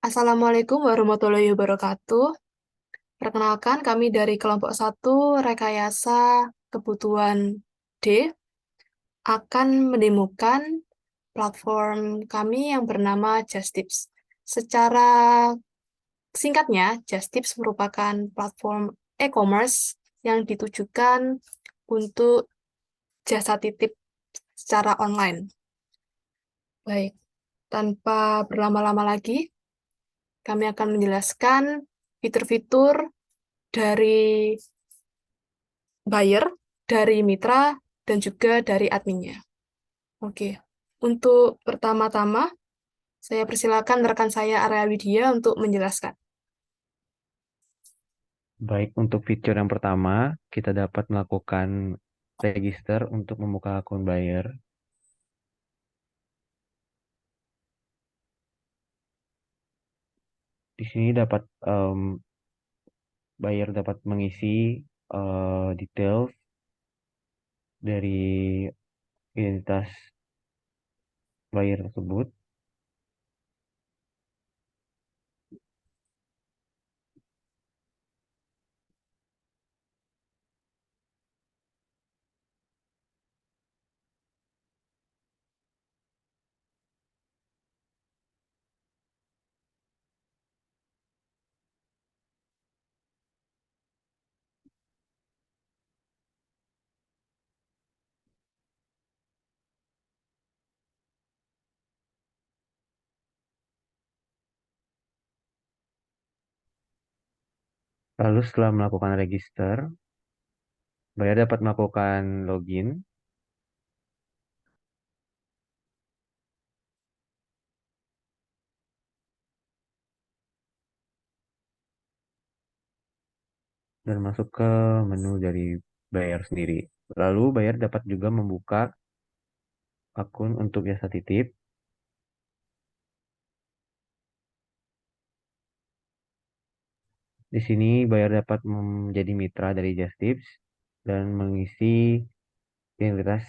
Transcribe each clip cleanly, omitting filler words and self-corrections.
Assalamualaikum warahmatullahi wabarakatuh. Perkenalkan, kami dari kelompok satu Rekayasa Kebutuhan D akan mendemokan platform kami yang bernama Just Tips. Secara singkatnya, Just Tips merupakan platform e-commerce yang ditujukan untuk jasa titip secara online. Baik, tanpa berlama-lama lagi, kami akan menjelaskan fitur-fitur dari buyer, dari mitra, dan juga dari adminnya. Oke, untuk pertama-tama, saya persilakan rekan saya Arya Widya untuk menjelaskan. Baik, untuk fitur yang pertama, kita dapat melakukan register untuk membuka akun buyer. Di sini buyer dapat mengisi details dari identitas buyer tersebut. Lalu setelah melakukan register, buyer dapat melakukan login. Dan masuk ke menu dari buyer sendiri. Lalu buyer dapat juga membuka akun untuk jasa titip. Di sini buyer dapat menjadi mitra dari Just Tips dan mengisi identitas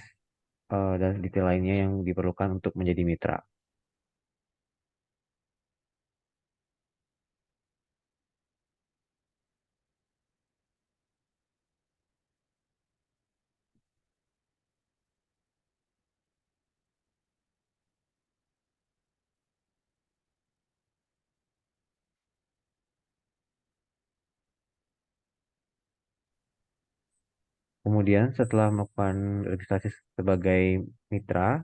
dan detail lainnya yang diperlukan untuk menjadi mitra. Kemudian setelah melakukan registrasi sebagai mitra,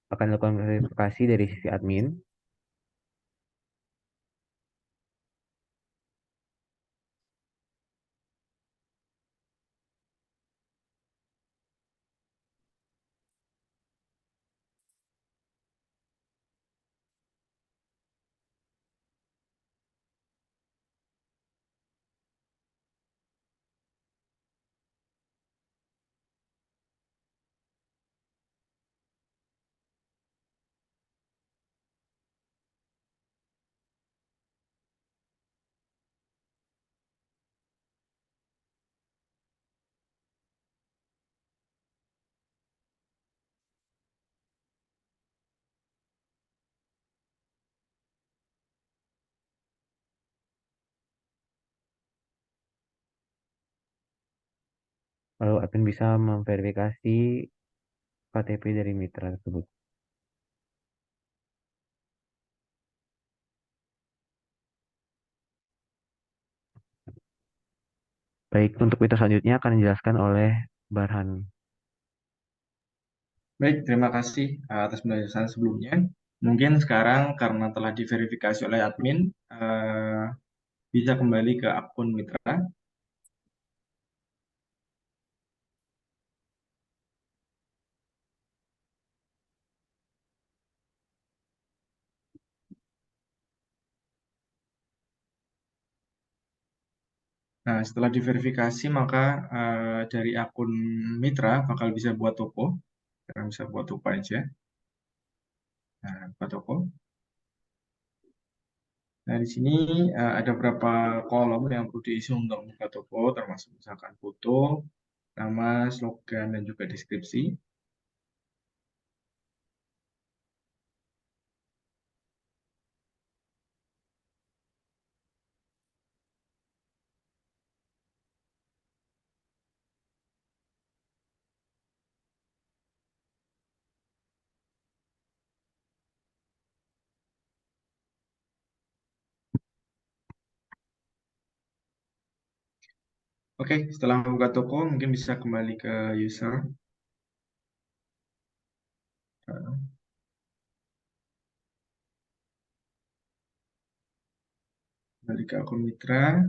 akan dilakukan verifikasi dari sisi admin. Lalu admin bisa memverifikasi KTP dari mitra tersebut. Baik, untuk fitur selanjutnya akan dijelaskan oleh Barhan. Baik, terima kasih atas penjelasan sebelumnya. Mungkin sekarang karena telah diverifikasi oleh admin, bisa kembali ke akun mitra. Nah, setelah diverifikasi, maka dari akun mitra bakal bisa buat toko. Sekarang bisa buat toko aja. Nah, buat toko. Nah, di sini ada beberapa kolom yang perlu diisi untuk membuka toko, termasuk misalkan foto, nama, slogan, dan juga deskripsi. Oke, setelah membuka toko, mungkin bisa kembali ke user. Kembali ke akun mitra.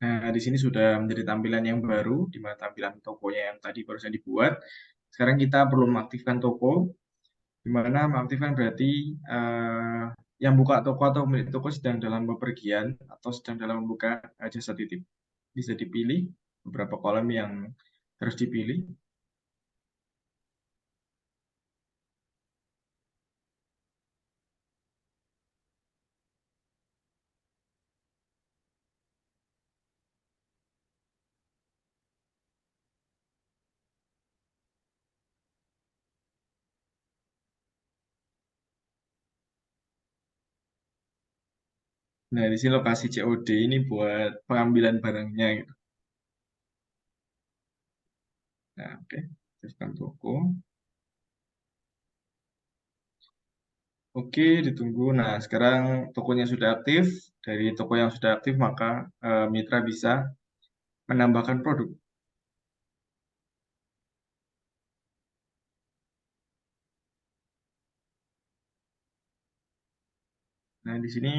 Nah, di sini sudah menjadi tampilan yang baru, di mana tampilan tokonya yang tadi barusan dibuat. Sekarang kita perlu mengaktifkan toko, di mana mengaktifkan berarti yang buka toko atau pemilik toko sedang dalam bepergian atau sedang dalam membuka jasa titip. Bisa dipilih beberapa kolom yang harus dipilih. Nah, di sini lokasi COD ini buat pengambilan barangnya gitu. Nah, oke. Aktifkan toko. Oke, ditunggu. Nah, sekarang tokonya sudah aktif. Dari toko yang sudah aktif, maka mitra bisa menambahkan produk. Nah, di sini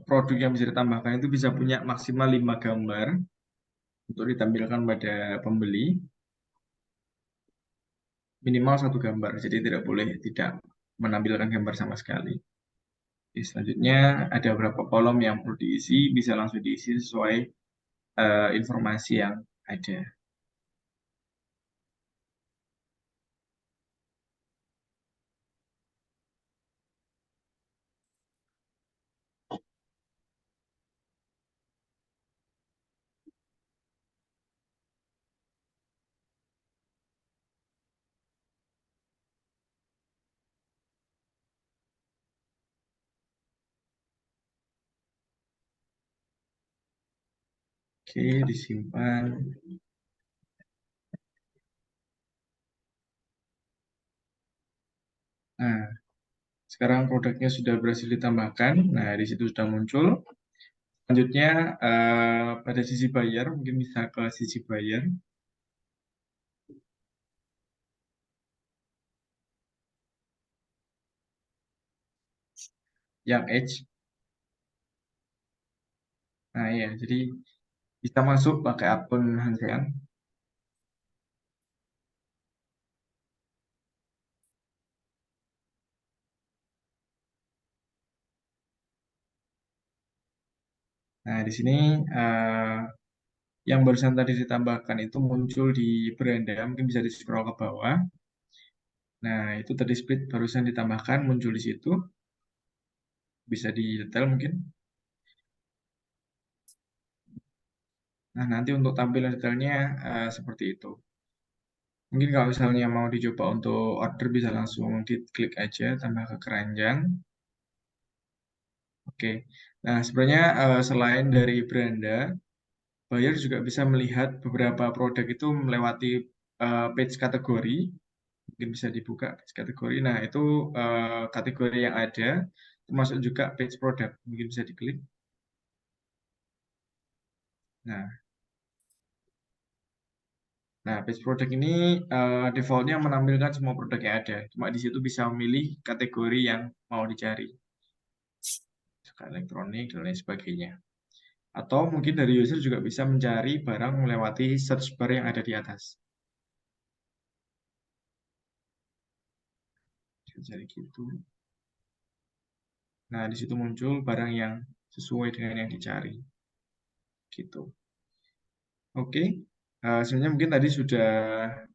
produk yang bisa ditambahkan itu bisa punya maksimal 5 gambar untuk ditampilkan pada pembeli, minimal satu gambar. Jadi tidak boleh tidak menampilkan gambar sama sekali. Oke, selanjutnya ada beberapa kolom yang perlu diisi, bisa langsung diisi sesuai informasi yang ada. Oke, disimpan. Nah, sekarang produknya sudah berhasil ditambahkan. Nah, di situ sudah muncul. Selanjutnya, pada sisi bayar, mungkin bisa ke sisi bayar. Yang Edge. Nah, ya, jadi bisa masuk pakai akun Hansean. Nah, di sini yang barusan tadi ditambahkan itu muncul di beranda, mungkin bisa di-scroll ke bawah. Nah, itu tadi split barusan ditambahkan, muncul di situ. Bisa di detail mungkin. Nah, nanti untuk tampilan detailnya seperti itu. Mungkin kalau misalnya mau dicoba untuk order bisa langsung diklik aja, tambah ke keranjang. Oke. Nah, sebenarnya selain dari beranda, buyer juga bisa melihat beberapa produk itu melewati page kategori. Mungkin bisa dibuka page kategori. Nah, itu kategori yang ada, termasuk juga page produk. Mungkin bisa diklik. Nah, page produk ini defaultnya menampilkan semua produk yang ada. Cuma di situ bisa memilih kategori yang mau dicari. Elektronik dan lain sebagainya. Atau mungkin dari user juga bisa mencari barang melewati search bar yang ada di atas. Bisa cari gitu. Nah, di situ muncul barang yang sesuai dengan yang dicari. Gitu. Oke. Sebenarnya mungkin tadi sudah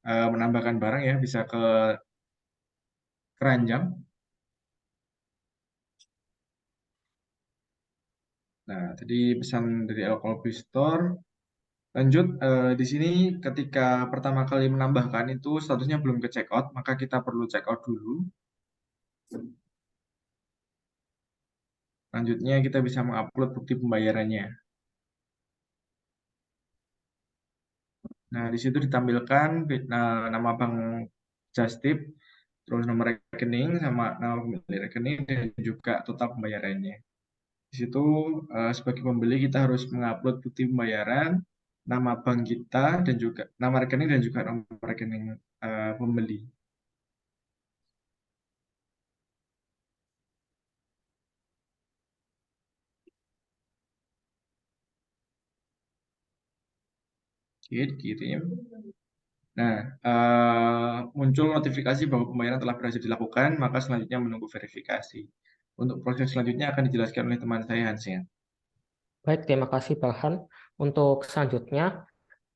menambahkan barang ya, bisa ke keranjang. Nah, tadi pesan dari Alcohol Store. Lanjut, di sini ketika pertama kali menambahkan itu statusnya belum ke checkout, maka kita perlu checkout dulu. Selanjutnya kita bisa mengupload bukti pembayarannya. Nah, di situ ditampilkan nama bank Justip, terus nomor rekening sama nama pemilik rekening dan juga total pembayarannya. Di situ sebagai pembeli kita harus mengupload bukti pembayaran, nama bank kita dan juga nama rekening dan juga nomor rekening pembeli. Oke, dikirim. Nah, muncul notifikasi bahwa pembayaran telah berhasil dilakukan, maka selanjutnya menunggu verifikasi. Untuk proses selanjutnya akan dijelaskan oleh teman saya Hansen. Baik, terima kasih Farhan. Untuk selanjutnya,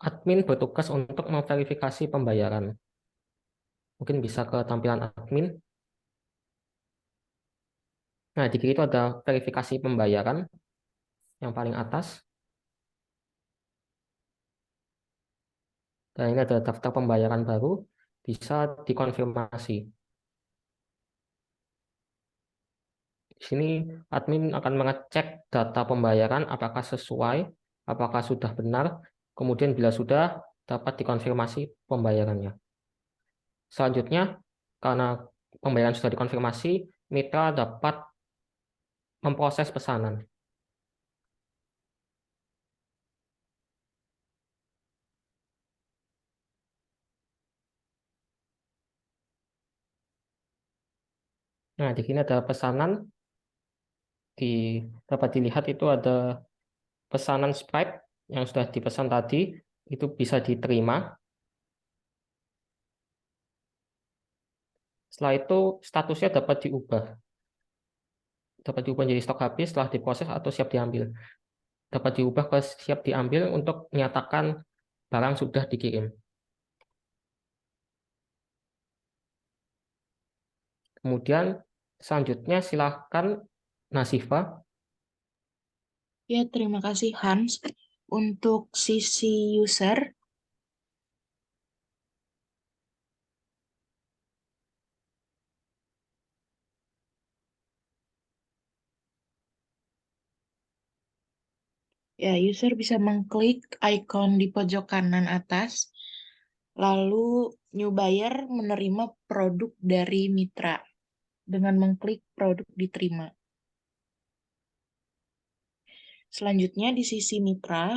admin bertugas untuk memverifikasi pembayaran. Mungkin bisa ke tampilan admin. Nah, di kiri itu ada verifikasi pembayaran yang paling atas. Dan ini ada daftar pembayaran baru, bisa dikonfirmasi. Di sini admin akan mengecek data pembayaran apakah sesuai, apakah sudah benar, kemudian bila sudah dapat dikonfirmasi pembayarannya. Selanjutnya, karena pembayaran sudah dikonfirmasi, mitra dapat memproses pesanan. Nah, di sini ada pesanan. Dapat dilihat itu ada pesanan Sprite yang sudah dipesan tadi, itu bisa diterima. Setelah itu statusnya dapat diubah. Dapat diubah menjadi stok habis setelah diproses atau siap diambil. Dapat diubah ke siap diambil untuk menyatakan barang sudah dikirim. Kemudian selanjutnya silahkan Nasifa. Ya, terima kasih Hans. Untuk sisi user, ya user bisa mengklik icon di pojok kanan atas, lalu new buyer menerima produk dari mitra dengan mengklik produk diterima. Selanjutnya di sisi mitra,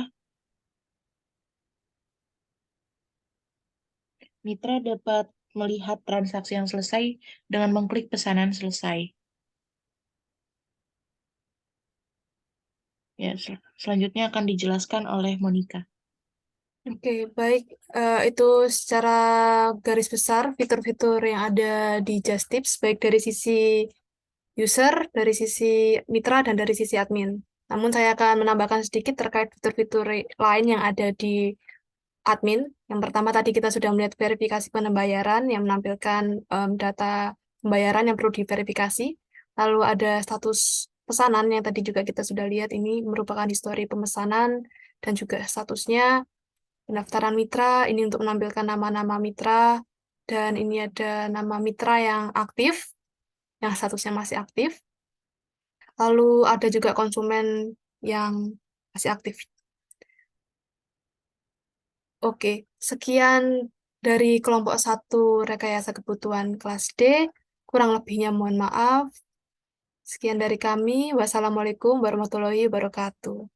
mitra dapat melihat transaksi yang selesai dengan mengklik pesanan selesai. Ya, selanjutnya akan dijelaskan oleh Monica. Oke, baik. Itu secara garis besar fitur-fitur yang ada di Just Tips, baik dari sisi user, dari sisi mitra, dan dari sisi admin. Namun saya akan menambahkan sedikit terkait fitur-fitur lain yang ada di admin. Yang pertama tadi kita sudah melihat verifikasi pembayaran yang menampilkan data pembayaran yang perlu diverifikasi. Lalu ada status pesanan yang tadi juga kita sudah lihat, ini merupakan histori pemesanan dan juga statusnya. Pendaftaran mitra, ini untuk menampilkan nama-nama mitra, dan ini ada nama mitra yang aktif, yang statusnya masih aktif. Lalu ada juga konsumen yang masih aktif. Oke, sekian dari kelompok 1 rekayasa kebutuhan kelas D. Kurang lebihnya mohon maaf. Sekian dari kami. Wassalamualaikum warahmatullahi wabarakatuh.